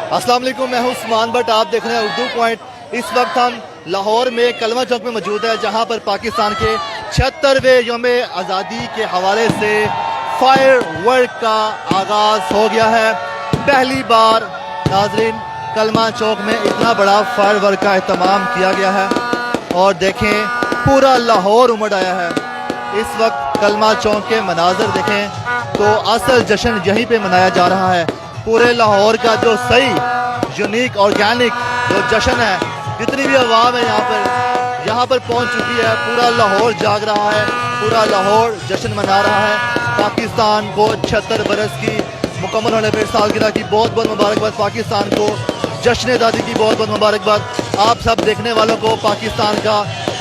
अस्सलाम वालेकुम, मैं हूं उस्मान भट्ट। आप देख रहे हैं उर्दू पॉइंट। इस वक्त हम लाहौर में कलमा चौक में मौजूद है, जहां पर पाकिस्तान के 76वें यौम आज़ादी के हवाले से फायर वर्क का आगाज़ हो गया है। पहली बार नाजरीन कलमा चौक में इतना बड़ा फायर वर्क का एहतमाम किया गया है और देखें पूरा लाहौर उमड़ आया है। इस वक्त कलमा चौक के मनाजर देखें तो असल जश्न यहीं पे मनाया जा रहा है। पूरे लाहौर का जो सही यूनिक ऑर्गेनिक जो जश्न है, जितनी भी आवाम है यहाँ पर पहुंच चुकी है। पूरा लाहौर जाग रहा है, पूरा लाहौर जश्न मना रहा है। पाकिस्तान को 76 बरस की मुकम्मल होने पर सालगिरह की बहुत बहुत मुबारकबाद। पाकिस्तान को जश्न आज़ादी की बहुत बहुत मुबारकबाद। आप सब देखने वालों को पाकिस्तान का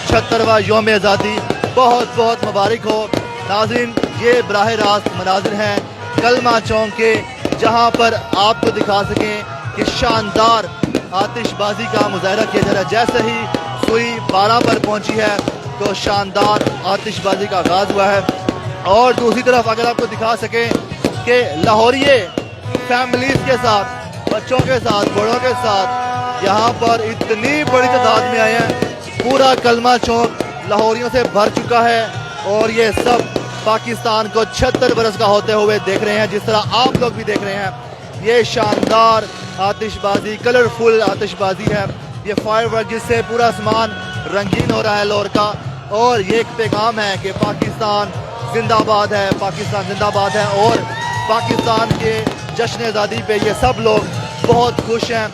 76वां यौम आज़ादी बहुत बहुत मुबारक हो। नाज़रीन, ये बराह रास्त मनाजिर हैं कलमा चौक के, जहाँ पर आपको दिखा सकें कि शानदार आतिशबाजी का मुजाहरा किया जा रहा है। जैसे ही सुई 12 पर पहुंची है तो शानदार आतिशबाजी का आगाज़ हुआ है। और दूसरी तरफ अगर आपको दिखा सकें कि लाहौरिये फैमिलीज़ के साथ, बच्चों के साथ, बड़ों के साथ यहाँ पर इतनी बड़ी तादाद में आए हैं। पूरा कलमा चौक लाहौरियों से भर चुका है और ये सब पाकिस्तान को 76 बरस का होते हुए देख रहे हैं, जिस तरह आप लोग भी देख रहे हैं। ये शानदार आतिशबाजी, कलरफुल आतिशबाजी है, ये फायर वर्क जिससे पूरा आसमान रंगीन हो रहा है लाहौर का। और ये एक पैगाम है कि पाकिस्तान जिंदाबाद है, पाकिस्तान जिंदाबाद है। और पाकिस्तान के जश्न आज़ादी पे ये सब लोग बहुत खुश हैं।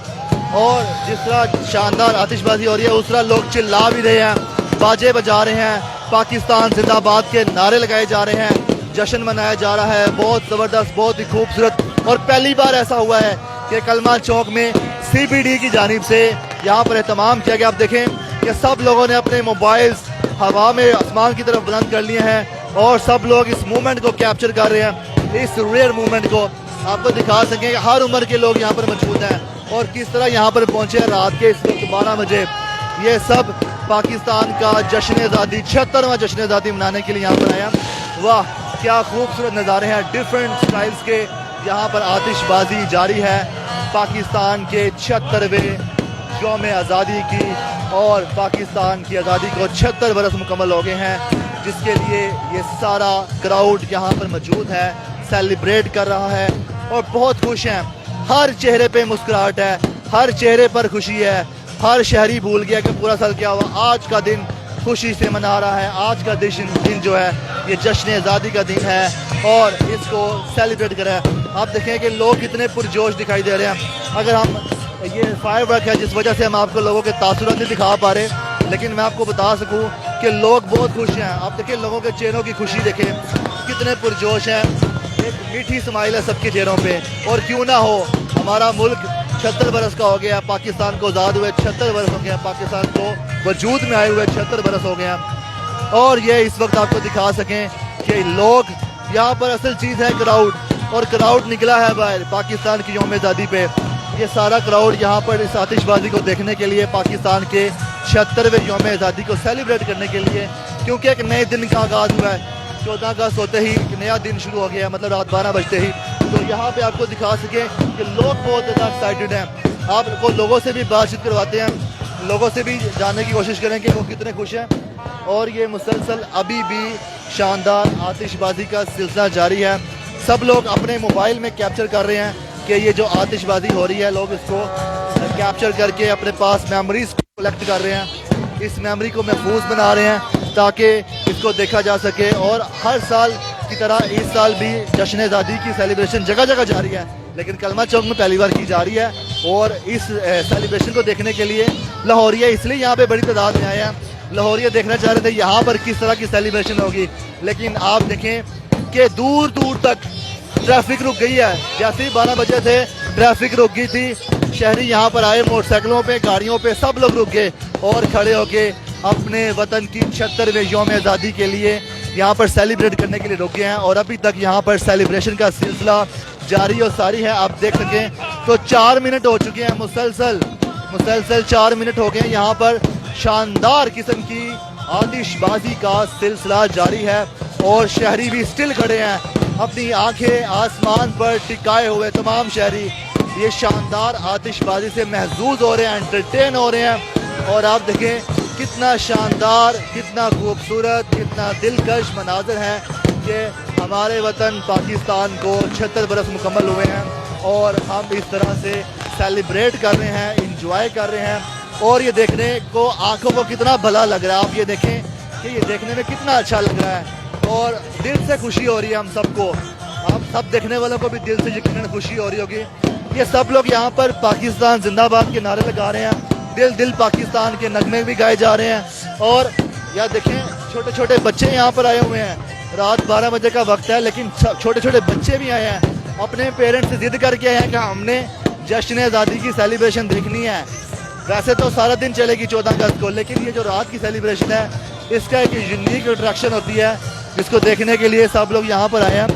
और जिस तरह शानदार आतिशबाजी हो रही है, उस तरह लोग चिल्ला भी रहे हैं, बाजे बजा रहे हैं, पाकिस्तान जिंदाबाद के नारे लगाए जा रहे हैं, जश्न मनाया जा रहा है। बहुत ज़बरदस्त, बहुत ही खूबसूरत। और पहली बार ऐसा हुआ है कि कलमा चौक में CBD की जानिब से यहाँ पर एहतमाम किया गया। आप देखें कि सब लोगों ने अपने मोबाइल्स हवा में आसमान की तरफ बुलंद कर लिए हैं और सब लोग इस मूवमेंट को कैप्चर कर रहे हैं। इस रेयर मूवमेंट को आपको दिखा सकें, हर उम्र के लोग यहाँ पर मौजूद हैं और किस तरह यहाँ पर पहुँचे हैं रात के इस वक्त 12 बजे। ये सब पाकिस्तान का जश्न आज़ादी, 76वां जश्न आज़ादी मनाने के लिए यहाँ पर आया। वाह, क्या खूबसूरत नज़ारे हैं। डिफरेंट स्टाइल्स के यहाँ पर आतिशबाजी जारी है पाकिस्तान के 76वें यौम आज़ादी की। और पाकिस्तान की आज़ादी को 76 बरस मुकम्मल हो गए हैं, जिसके लिए ये सारा क्राउड यहाँ पर मौजूद है, सेलिब्रेट कर रहा है और बहुत खुश हैं। हर चेहरे पे मुस्कुराहट है, हर चेहरे पर खुशी है। हर शहरी भूल गया कि पूरा साल क्या हुआ। आज का दिन खुशी से मना रहा है। आज का दिन जो है ये जश्न आज़ादी का दिन है और इसको सेलिब्रेट कर रहा है। आप देखें कि लोग कितने पुरजोश दिखाई दे रहे हैं। अगर हम ये फायर वर्क है जिस वजह से हम आपको लोगों के तासुरात नहीं दिखा पा रहे, लेकिन मैं आपको बता सकूं कि लोग बहुत खुश हैं। आप देखें लोगों के चेहरों की खुशी देखें, कितने पुरजोश हैं। एक मीठी स्माइल है सबके चेहरों पे। और क्यों ना हो, हमारा मुल्क 76 बरस का हो गया। पाकिस्तान को आज़ाद हुए 76 बरस हो गया, पाकिस्तान को वजूद में आए हुए 76 बरस हो गया। और ये इस वक्त आपको दिखा सकें कि लोग यहाँ पर, असल चीज़ है क्राउड, और क्राउड निकला है बाहर पाकिस्तान की यौम आज़ादी पे। ये सारा क्राउड यहाँ पर इस आतिशबाजी को देखने के लिए, पाकिस्तान के 76वें यौम आज़ादी को सेलिब्रेट करने के लिए, क्योंकि एक नए दिन का आगाज़ हुआ है। 14 अगस्त होते ही एक नया दिन शुरू हो गया, मतलब रात 12 बजते ही। तो यहाँ पे आपको दिखा सकें कि लोग बहुत ज़्यादा एक्साइटेड हैं। आपको लोगों से भी बातचीत करवाते हैं, लोगों से भी जानने की कोशिश करें कि वो कितने खुश हैं। और ये मुसलसल अभी भी शानदार आतिशबाजी का सिलसिला जारी है। सब लोग अपने मोबाइल में कैप्चर कर रहे हैं कि ये जो आतिशबाजी हो रही है, लोग इसको कैप्चर करके अपने पास मेमोरीज कलेक्ट कर रहे हैं, इस मेमोरी को महफूज बना रहे हैं ताकि इसको देखा जा सके। और हर साल की तरह इस साल भी जश्न आज़ादी की सेलिब्रेशन जगह जगह जारी है, लेकिन कलमा चौक में पहली बार की जा रही है। और इस सेलिब्रेशन को देखने के लिए लाहौरिया इसलिए यहाँ पे बड़ी तादाद में आए हैं। लाहौरिया देखना चाह रहे थे यहाँ पर किस तरह की सेलिब्रेशन होगी, लेकिन आप देखें कि दूर दूर तक ट्रैफिक रुक गई है। जैसे ही 12 बजे थे ट्रैफिक रुक गई थी। शहरी यहाँ पर आए, मोटरसाइकिलों पे, गाड़ियों पे, सब लोग रुक गए और खड़े होके अपने वतन की 76वें यौम आज़ादी के लिए यहाँ पर सेलिब्रेट करने के लिए रुक गए हैं। और अभी तक यहाँ पर सेलिब्रेशन का सिलसिला जारी और सारी है। आप देख सकें तो 4 मिनट हो चुके हैं, मुसलसल 4 मिनट हो गए। यहाँ पर शानदार किस्म की आतिशबाजी का सिलसिला जारी है और शहरी भी स्टिल खड़े हैं, अपनी आंखें आसमान पर टिकाए हुए। तमाम शहरी ये शानदार आतिशबाजी से महजूज हो रहे हैं, एंटरटेन हो रहे हैं। और आप देखें कितना शानदार, कितना खूबसूरत, कितना दिलकश मनाजर है कि हमारे वतन पाकिस्तान को 76 बरस मुकम्मल हुए हैं और हम इस तरह से सेलिब्रेट कर रहे हैं, इंजॉय कर रहे हैं। और ये देखने को आंखों को कितना भला लग रहा है। आप ये देखें कि ये देखने में कितना अच्छा लग रहा है और दिल से खुशी हो रही है हम सबको। आप सब देखने वालों को भी दिल से यकीनन खुशी हो रही होगी। ये सब लोग यहाँ पर पाकिस्तान जिंदाबाद के नारे लगा रहे हैं, दिल दिल पाकिस्तान के नगमे भी गाए जा रहे हैं। और यह देखें छोटे छोटे बच्चे यहाँ पर आए हुए हैं। रात 12 बजे का वक्त है लेकिन छोटे छोटे बच्चे भी आए हैं, अपने पेरेंट्स से जिद करके आए हैं कि हमने जश्न आज़ादी की सेलिब्रेशन देखनी है। वैसे तो सारा दिन चलेगी 14 अगस्त को, लेकिन ये जो रात की सेलिब्रेशन है इसका एक यूनिक अट्रैक्शन होती है जिसको देखने के लिए सब लोग यहाँ पर आए हैं।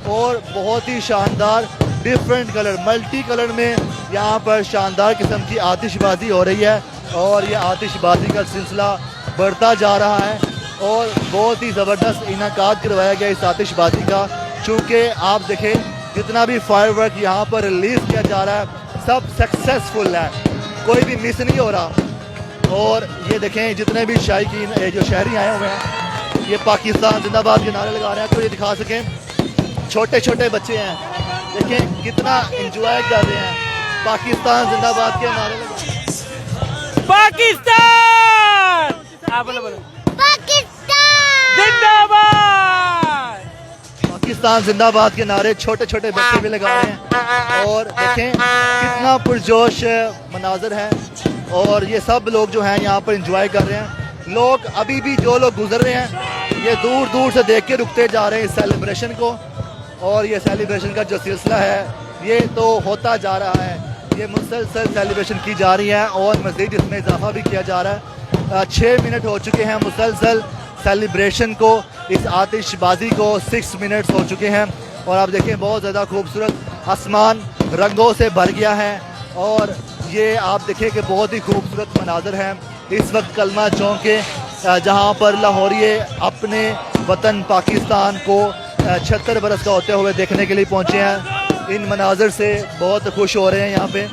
और बहुत ही शानदार डिफरेंट कलर, मल्टी कलर में यहाँ पर शानदार किस्म की आतिशबाजी हो रही है और ये आतिशबाजी का सिलसिला बढ़ता जा रहा है और बहुत ही ज़बरदस्त इनाकात करवाया गया इस आतिशबाजी का। चूँकि आप देखें जितना भी फायरवर्क यहाँ पर रिलीज़ किया जा रहा है सब सक्सेसफुल है, कोई भी मिस नहीं हो रहा। और ये देखें जितने भी शायकीन जो शहरी आए हुए हैं ये पाकिस्तान जिंदाबाद के नारे लगा रहे हैं। तो ये दिखा सकें छोटे छोटे बच्चे हैं, देखें कितना एंजॉय कर रहे हैं, पाकिस्तान जिंदाबाद के नारे लगा रहे हैं। पाकिस्तान बोलो बोलो, पाकिस्तान जिंदाबाद, पाकिस्तान जिंदाबाद के नारे छोटे छोटे बच्चे भी लगा रहे हैं। और देखें कितना पुरजोश मनाजर है और ये सब लोग जो हैं यहाँ पर एंजॉय कर रहे हैं। लोग अभी भी जो लोग गुजर रहे हैं ये दूर दूर से देख के रुकते जा रहे हैं इस सेलिब्रेशन को। और ये सेलिब्रेशन का जो सिलसिला है ये तो होता जा रहा है, ये मुसलसल सेलिब्रेशन की जा रही है और मज़ीद इसमें इजाफा भी किया जा रहा है। 6 मिनट हो चुके हैं मुसलसल सेलिब्रेशन को, इस आतिशबाजी को 6 मिनट्स हो चुके हैं। और आप देखें बहुत ज़्यादा खूबसूरत आसमान रंगों से भर गया है और ये आप देखें कि बहुत ही खूबसूरत मनाजर हैं। इस वक्त कलमा चौक के जहाँ पर लाहौरिये अपने वतन पाकिस्तान को 76 बरस का होते हुए देखने के लिए पहुँचे हैं। इन मनाजर से बहुत खुश हो रहे हैं। यहाँ पे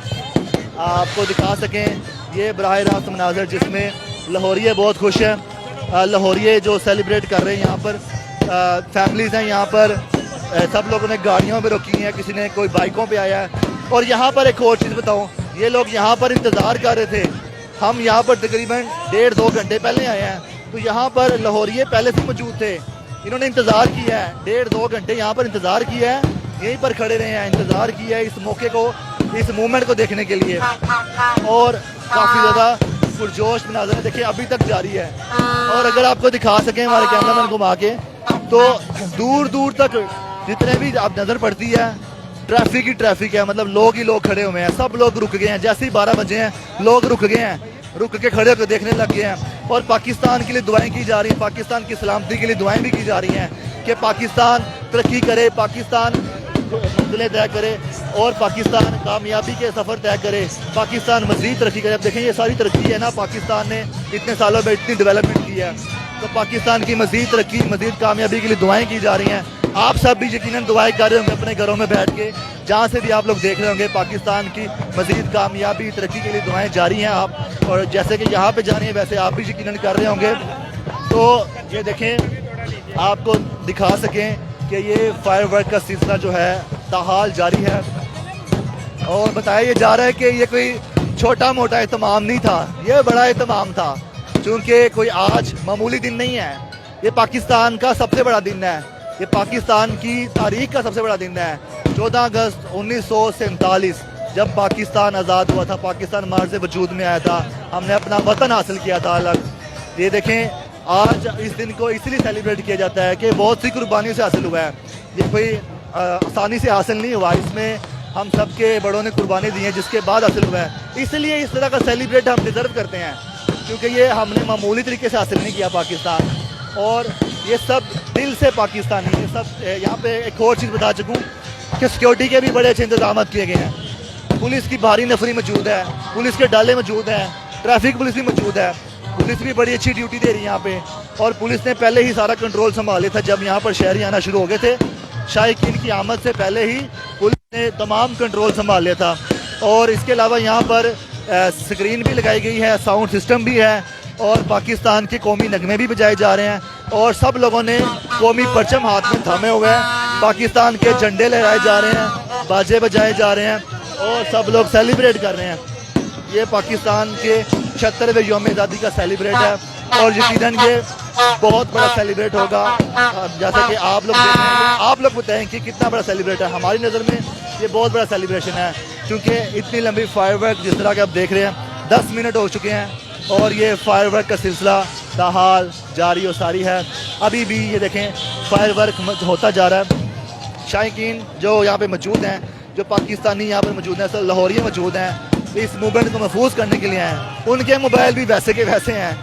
आपको दिखा सकें ये बराह रास्त मनाजर जिसमें लाहौरिये बहुत खुश हैं। लाहौरिये जो सेलिब्रेट कर रहे हैं यहाँ पर, फैमिलीज़ हैं यहाँ पर, सब लोगों ने गाड़ियों में रोकी हैं, किसी ने कोई बाइकों पे आया है। और यहाँ पर एक और चीज़ बताऊँ, ये लोग यहाँ पर इंतज़ार कर रहे थे। हम यहाँ पर तकरीबन 1.5-2 घंटे पहले आए हैं, तो यहाँ पर लाहौरिये पहले से मौजूद थे। इन्होंने इंतज़ार किया है 1.5-2 घंटे, यहाँ पर इंतज़ार किया है, यहीं पर खड़े रहे हैं, इंतज़ार किया है इस मौके को, इस मूवमेंट को देखने के लिए। और काफ़ी ज़्यादा पुरजोश मनाज़र देखिए अभी तक जारी है। और अगर आपको दिखा सकें हमारे कैमरामैन घुमा के, तो दूर दूर तक जितने भी आप नज़र पड़ती है ट्रैफिक ही ट्रैफिक है, मतलब लोग ही लोग खड़े हुए हैं, सब लोग रुक गए हैं। जैसे ही 12 बजे हैं लोग रुक गए हैं, रुक के खड़े होकर देखने लग गए हैं। और पाकिस्तान के लिए दुआएं की जा रही हैं, पाकिस्तान की सलामती के लिए दुआएं भी की जा रही हैं कि पाकिस्तान तरक्की करे, पाकिस्तान मंजिलें तय करे और पाकिस्तान कामयाबी के सफ़र तय करे, पाकिस्तान मज़ीद तरक्की करे। अब देखें ये सारी तरक्की है ना, पाकिस्तान ने इतने सालों में इतनी डेवलपमेंट की है, तो पाकिस्तान की मज़ीद तरक्की, मज़ीद कामयाबी के लिए दुआएँ की जा रही हैं। आप सब भी यकीनन दुआएं कर रहे होंगे अपने घरों में बैठ के, जहाँ से भी आप लोग देख रहे होंगे। पाकिस्तान की मज़ीद कामयाबी तरक्की के लिए दुआएं जारी हैं आप, और जैसे कि यहाँ पे जा रही हैं वैसे आप भी यकीनन कर रहे होंगे। तो ये देखें आपको दिखा सकें कि ये फायरवर्क का सिलसिला जो है ताहाल जारी है। और बताया जा रहा है कि ये कोई छोटा मोटा एहतमाम नहीं था, ये बड़ा एहतमाम था, चूँकि कोई आज मामूली दिन नहीं है, ये पाकिस्तान का सबसे बड़ा दिन है, ये पाकिस्तान की तारीख का सबसे बड़ा दिन है। 14 अगस्त 1947 जब पाकिस्तान आज़ाद हुआ था, पाकिस्तान मार्ज़ वजूद में आया था, हमने अपना वतन हासिल किया था अलग। ये देखें आज इस दिन को इसलिए सेलिब्रेट किया जाता है कि बहुत सी कुर्बानियों से हासिल हुआ है, ये कोई आसानी से हासिल नहीं हुआ, इसमें हम सब के बड़ों ने कुर्बानी दी है जिसके बाद हासिल हुआ है। इसलिए इस तरह का सेलिब्रेट हम डिज़र्व करते हैं, क्योंकि ये हमने मामूली तरीके से हासिल नहीं किया पाकिस्तान, और ये सब दिल से पाकिस्तानी। ये सब यहाँ पे एक और चीज़ बता चुकूँ कि सिक्योरिटी के भी बड़े अच्छे इंतजाम किए गए हैं। पुलिस की भारी नफरी मौजूद है, पुलिस के डाले मौजूद हैं, ट्रैफिक पुलिस भी मौजूद है, पुलिस भी बड़ी अच्छी ड्यूटी दे रही है यहाँ पे। और पुलिस ने पहले ही सारा कंट्रोल संभाल लिया था जब यहाँ पर शहरी आना शुरू हो गए थे। शायकीन की आमद से पहले ही पुलिस ने तमाम कंट्रोल संभाल लिया था। और इसके अलावा यहाँ पर स्क्रीन भी लगाई गई है, साउंड सिस्टम भी है और पाकिस्तान के कौमी नगमे भी बजाए जा रहे हैं और सब लोगों ने कौमी परचम हाथ में थामे हुए हैं। पाकिस्तान के झंडे लहराए जा रहे हैं, बाजे बजाए जा रहे हैं और सब लोग सेलिब्रेट कर रहे हैं। ये पाकिस्तान के 76वें यौम आज़ादी का सेलिब्रेट है और यकीनन ये बहुत बड़ा सेलिब्रेट होगा। जैसा कि आप लोग देख रहे हैं, आप लोग बताएं कि कितना बड़ा सेलिब्रेट है। हमारी नज़र में ये बहुत बड़ा सेलिब्रेशन है क्योंकि इतनी लंबी फायरवर्क जिस तरह के आप देख रहे हैं 10 मिनट हो चुके हैं और ये फायरवर्क का सिलसिला ताहाल जारी और सारी है। अभी भी ये देखें फायरवर्क होता जा रहा है। शायकीन जो यहाँ पे मौजूद हैं, जो पाकिस्तानी यहाँ पर मौजूद हैं, सब लाहौरिये मौजूद हैं, इस मूवमेंट को महफूज करने के लिए हैं। उनके मोबाइल भी वैसे के वैसे हैं,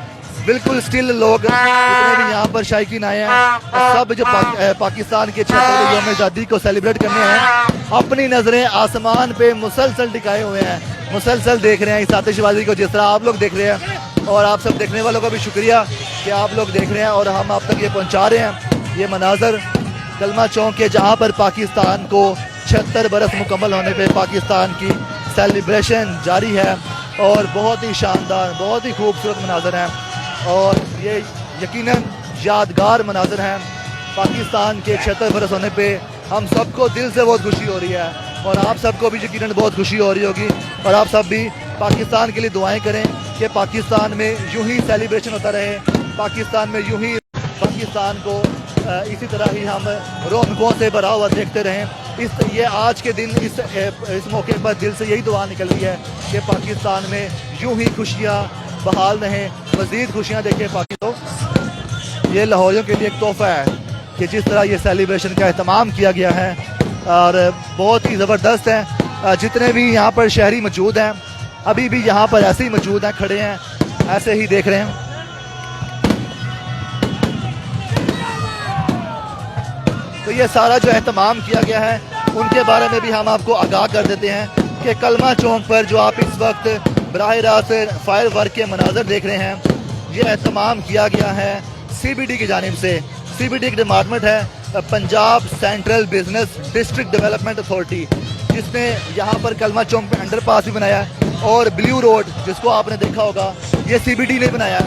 बिल्कुल स्टिल लोग जितने भी यहाँ पर शायकीन आए हैं सब जो पाकिस्तान के 76वें यौम आज़ादी को सेलिब्रेट करने हैं, अपनी नज़रें आसमान पे मुसलसल टिकाए हुए हैं, मुसलसल देख रहे हैं इस आतिशबाजी को जिस तरह आप लोग देख रहे हैं। और आप सब देखने वालों का भी शुक्रिया कि आप लोग देख रहे हैं और हम आप तक ये पहुँचा रहे हैं। ये मनाजर कलमा चौक के जहाँ पर पाकिस्तान को 76 बरस मुकम्मल होने पर पाकिस्तान की सेलिब्रेशन जारी है और बहुत ही शानदार, बहुत ही खूबसूरत मनाजर हैं और ये यकीनन यादगार मनाजर हैं। पाकिस्तान के 76 बरस होने पे हम सबको दिल से बहुत खुशी हो रही है और आप सबको भी यकीनन बहुत खुशी हो रही होगी और आप सब भी पाकिस्तान के लिए दुआएं करें कि पाकिस्तान में यूं ही सेलिब्रेशन होता रहे, पाकिस्तान में यूं ही पाकिस्तान को इसी तरह ही हम रौनकों से भरा हुआ देखते रहें। ये आज के दिन इस मौके पर दिल से यही दुआ निकल रही है कि पाकिस्तान में यूं ही खुशियाँ बहाल रहें, मज़ीद खुशियाँ देखें पाकिस्तान। ये लाहौरियों के लिए एक तोहफ़ा है कि जिस तरह ये सेलिब्रेशन का एहतमाम किया गया है और बहुत ही ज़बरदस्त है। जितने भी यहाँ पर शहरी मौजूद हैं अभी भी यहाँ पर ऐसे ही मौजूद हैं, खड़े हैं, ऐसे ही देख रहे हैं। तो ये सारा जो एहतमाम किया गया है उनके बारे में भी हम आपको आगाह कर देते हैं कि कलमा चौक पर जो आप इस वक्त बराह रास्त फायर वर्क के मनाजर देख रहे हैं, ये एहतमाम किया गया है CBD की जानिब से। CBD एक डिपार्टमेंट है Punjab central business district development authority, जिसने यहाँ पर कलमा चौक पे अंडरपास भी बनाया और ब्लू रोड जिसको आपने देखा होगा ये CBD ने बनाया।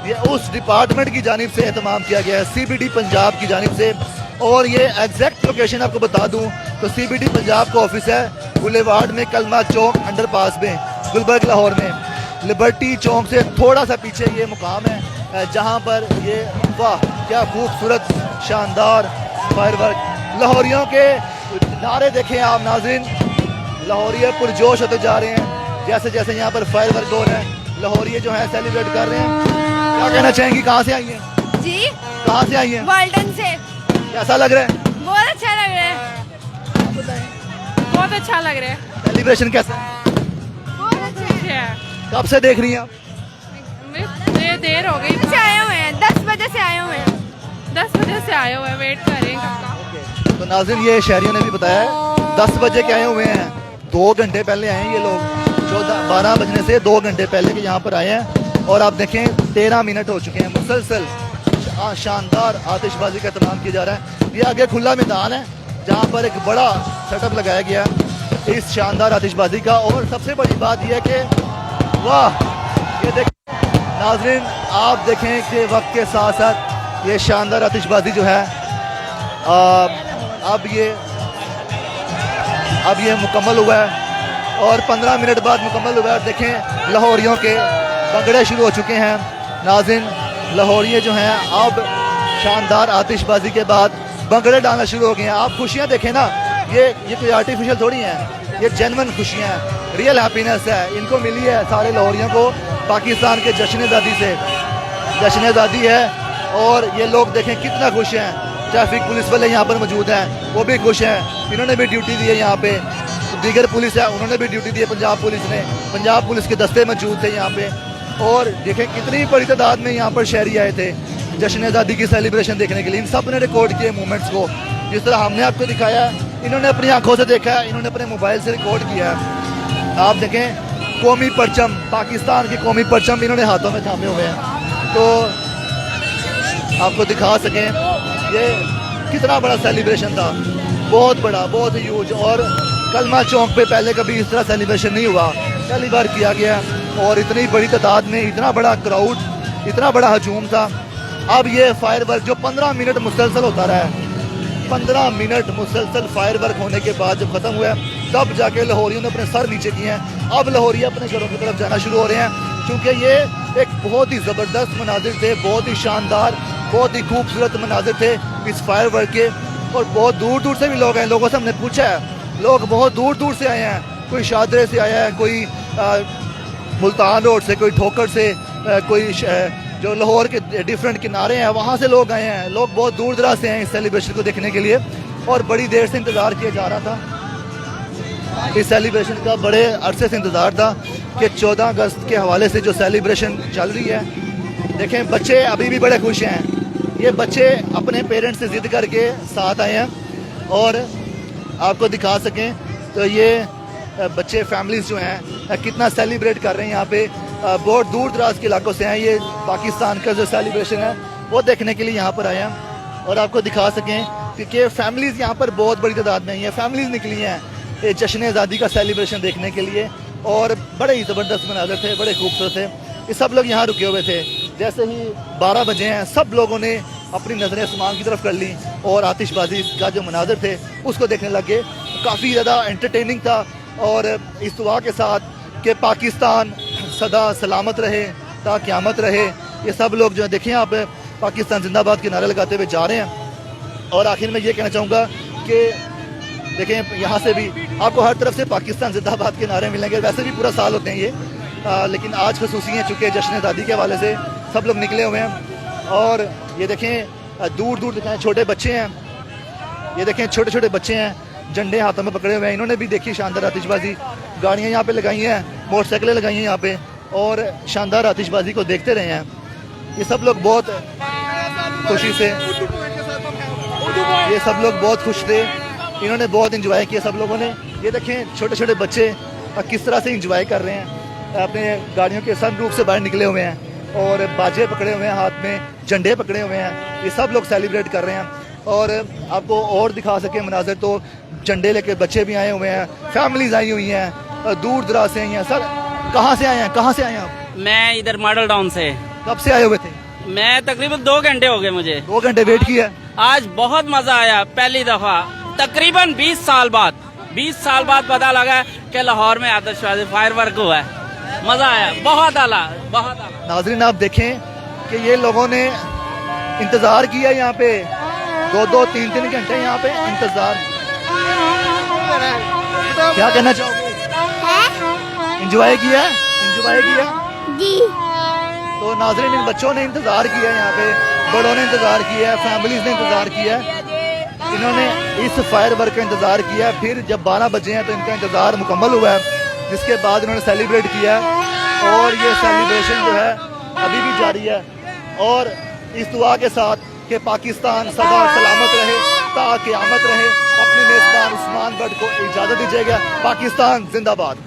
ये उस डिपार्टमेंट की जानिब से एहतमाम किया गया है, CBD पंजाब की जानिब से। और ये एग्जैक्ट लोकेशन आपको बता दूं तो CBD पंजाब का ऑफिस है बुलेवार्ड में, कलमा चौक अंडरपास में, गुलबर्ग लाहौर में। लिबर्टी चौक से थोड़ा सा पीछे ये मुकाम है जहां पर ये, वाह क्या खूबसूरत शानदार फायरवर्क। लाहौरियों के नारे देखें आप नाज़रीन, लाहौरिये पुरजोश होते जा रहे हैं जैसे जैसे यहाँ पर फायरवर्क हो रहे हैं। लाहौरिये जो है सेलिब्रेट कर रहे हैं। क्या कहना चाहेंगी, कहाँ से आई हैं जी? कहाँ से आई हैं? वाल्टन से। कैसा लग रहा है? बहुत अच्छा लग रहा है, बहुत अच्छा लग रहा है। सेलिब्रेशन कैसा है? बहुत अच्छा है। कब से देख रही हैं आप? मुझे देर हो गई, से आए हुए हैं 10 बजे से आए हुए हैं, 10 बजे से आए हुए हैं, वेट कर रहे हैं कब का। तो नाज़रीन ये शहरियों ने भी बताया है 10 बजे के आए हुए हैं, 2 घंटे पहले आए हैं ये लोग, 12 बजने से 2 घंटे पहले के यहाँ पर आए हैं। और आप देखें 13 मिनट हो चुके हैं, मुसलसल शानदार आतिशबाजी का एहतमाम किया जा रहा है। ये आगे खुला मैदान है जहाँ पर एक बड़ा सेटअप लगाया गया है इस शानदार आतिशबाजी का। और सबसे बड़ी बात यह है कि वाह, ये देखें नाज़रीन, आप देखें कि वक्त के साथ साथ ये शानदार आतिशबाजी जो है अब ये मुकम्मल हुआ है और 15 मिनट बाद मुकम्मल हुआ है। देखें लाहौरियों के भंगड़े शुरू हो चुके हैं नाज़रीन। लाहौरिये जो हैं अब शानदार आतिशबाजी के बाद भंगड़े डालना शुरू हो गए हैं। आप खुशियाँ देखें ना, ये कोई आर्टिफिशियल थोड़ी हैं, ये जेन्युइन खुशियाँ हैं, रियल हैप्पीनेस है, इनको मिली है सारे लाहौरियों को पाकिस्तान के जश्न आज़ादी से। जश्न आज़ादी है और ये लोग देखें कितना खुश हैं। ट्रैफिक पुलिस वाले यहाँ पर मौजूद हैं, वो भी खुश हैं, इन्होंने भी ड्यूटी दी है यहाँ पे। दीगर पुलिस है, उन्होंने भी ड्यूटी दी है, पंजाब पुलिस ने, पंजाब पुलिस के दस्ते मौजूद थे यहाँ पे। और देखें कितनी बड़ी तादाद में यहाँ पर शहरी आए थे जश्न आज़ादी की सेलिब्रेशन देखने के लिए। इन सब ने रिकॉर्ड किए मूवमेंट्स को, जिस तरह हमने आपको दिखाया, इन्होंने अपनी आंखों से देखा है, इन्होंने अपने मोबाइल से रिकॉर्ड किया है। आप देखें कौमी परचम, पाकिस्तान के कौमी परचम इन्होंने हाथों में थामे हुए हैं, तो आपको दिखा सकें ये कितना बड़ा सेलिब्रेशन था, बहुत बड़ा, बहुत ह्यूज। और कलमा चौक पे पहले कभी इस तरह सेलिब्रेशन नहीं हुआ, पहली बार किया गया और इतनी बड़ी तादाद में इतना बड़ा क्राउड, इतना बड़ा हजूम था। अब ये फायर वर्क जो 15 मिनट मुसलसल होता रहा है, 15 मिनट मुसलसल फायर वर्क होने के बाद जब ख़त्म हुआ है तब जाके लाहौरियों ने अपने सर नीचे किए हैं। अब लाहौरी अपने घरों की तरफ जाना शुरू हो रहे हैं क्योंकि ये एक बहुत ही ज़बरदस्त मनाजिर थे, बहुत ही शानदार, बहुत ही खूबसूरत मनाजिर थे इस फायर वर्क के। और बहुत दूर दूर से भी लोग हैं, लोगों से हमने पूछा है, लोग बहुत दूर दूर से आए हैं, कोई शादरे से आया है, कोई मुल्तान रोड से, कोई ठोकर से, कोई जो लाहौर के डिफरेंट किनारे हैं वहाँ से लोग आए हैं। लोग बहुत दूर दराज से हैं इस सेलिब्रेशन को देखने के लिए और बड़ी देर से इंतज़ार किया जा रहा था। इस सेलिब्रेशन का बड़े अरसे से इंतज़ार था कि 14 अगस्त के हवाले से जो सेलिब्रेशन चल रही है, देखें बच्चे अभी भी बड़े खुश हैं। ये बच्चे अपने पेरेंट्स से ज़िद करके साथ आए हैं और आपको दिखा सकें तो ये बच्चे फैमिलीज जो हैं कितना सेलिब्रेट कर रहे हैं। यहाँ पे बहुत दूर दराज के इलाकों से हैं, ये पाकिस्तान का जो सेलिब्रेशन है वो देखने के लिए यहाँ पर आए हैं। और आपको दिखा सकें क्योंकि फैमिलीज़ यहाँ पर बहुत बड़ी तादाद में हैं, फैमिलीज़ निकली हैं ये जश्न आज़ादी का सेलिब्रेशन देखने के लिए और बड़े ही ज़बरदस्त मनाज़र थे, बड़े खूबसूरत थे। ये सब लोग यहाँ रुके हुए थे। जैसे ही 12 बजे हैं सब लोगों ने अपनी नज़रें आसमान की तरफ कर ली और आतिशबाजी का जो मनाज़र थे उसको देखने लगे। काफ़ी ज़्यादा एंटरटेनिंग था और इस दुआ के साथ कि पाकिस्तान सदा सलामत रहे, ता क़यामत रहे। ये सब लोग जो है देखें आप पाकिस्तान जिंदाबाद के नारे लगाते हुए जा रहे हैं। और आखिर में ये कहना चाहूँगा कि देखें यहाँ से भी आपको हर तरफ से पाकिस्तान जिंदाबाद के नारे मिलेंगे। वैसे भी पूरा साल होते हैं ये, लेकिन आज खसूसी हैं चूँकि जश्न आज़ादी के हवाले से सब लोग निकले हुए हैं। और ये देखें दूर दूर दिखाएँ छोटे बच्चे हैं, ये देखें छोटे छोटे बच्चे हैं झंडे हाथों में पकड़े हुए हैं। इन्होंने भी देखी शानदार आतिशबाजी, गाड़ियाँ यहाँ पे लगाई हैं, मोटरसाइकिलें लगाई हैं यहाँ पे और शानदार आतिशबाजी को देखते रहे हैं। ये सब लोग बहुत खुशी से, ये सब लोग बहुत खुश थे, इन्होंने बहुत इंजॉय किया सब लोगों ने। ये देखें छोटे छोटे बच्चे किस तरह से इंजॉय कर रहे हैं, अपने गाड़ियों के सनरूफ से बाहर निकले हुए हैं और बाजे पकड़े हुए हैं, हाथ में झंडे पकड़े हुए हैं। ये सब लोग सेलिब्रेट कर रहे हैं। और आपको और दिखा सके मनाज़र तो झंडे लेके बच्चे भी आए हुए हैं, फैमिलीज आई हुई हैं, दूर दराज से आई हैं। सर कहाँ से आए हैं, कहाँ से आए हैं आप? मैं इधर मॉडल टाउन से। कब से आए हुए थे? मैं तकरीबन 2 घंटे हो गए मुझे। 2 घंटे वेट किया? आज बहुत मजा आया, पहली दफा तकरीबन 20 साल बाद पता लगा कि लाहौर में आतिशबाजी फायर वर्क हुआ है। मजा आया, बहुत आला, बहुत आला। नाज़रीन आप देखें कि ये लोगों ने इंतज़ार किया यहाँ पे 2-2, 3-3 घंटे यहाँ पे इंतज़ार। क्या कहना चाहोगे? इंजॉय किया, इंजॉय किया जी। तो नाज़रीन इन बच्चों ने इंतज़ार किया, यहाँ पे बड़ों ने इंतज़ार किया, फैमिलीज ने इंतज़ार किया, इन्होंने इस फायर वर्क का इंतज़ार किया। फिर जब 12 बजे हैं तो इनका इंतज़ार मुकम्मल हुआ है, जिसके बाद इन्होंने सेलिब्रेट किया और ये सेलिब्रेशन जो है अभी भी जारी है। और इस दुआ के साथ कि पाकिस्तान सदा सलामत रहे, ता क़यामत रहे। अपने मेज़बान उस्मान बट को इजाज़त दीजिएगा। पाकिस्तान जिंदाबाद।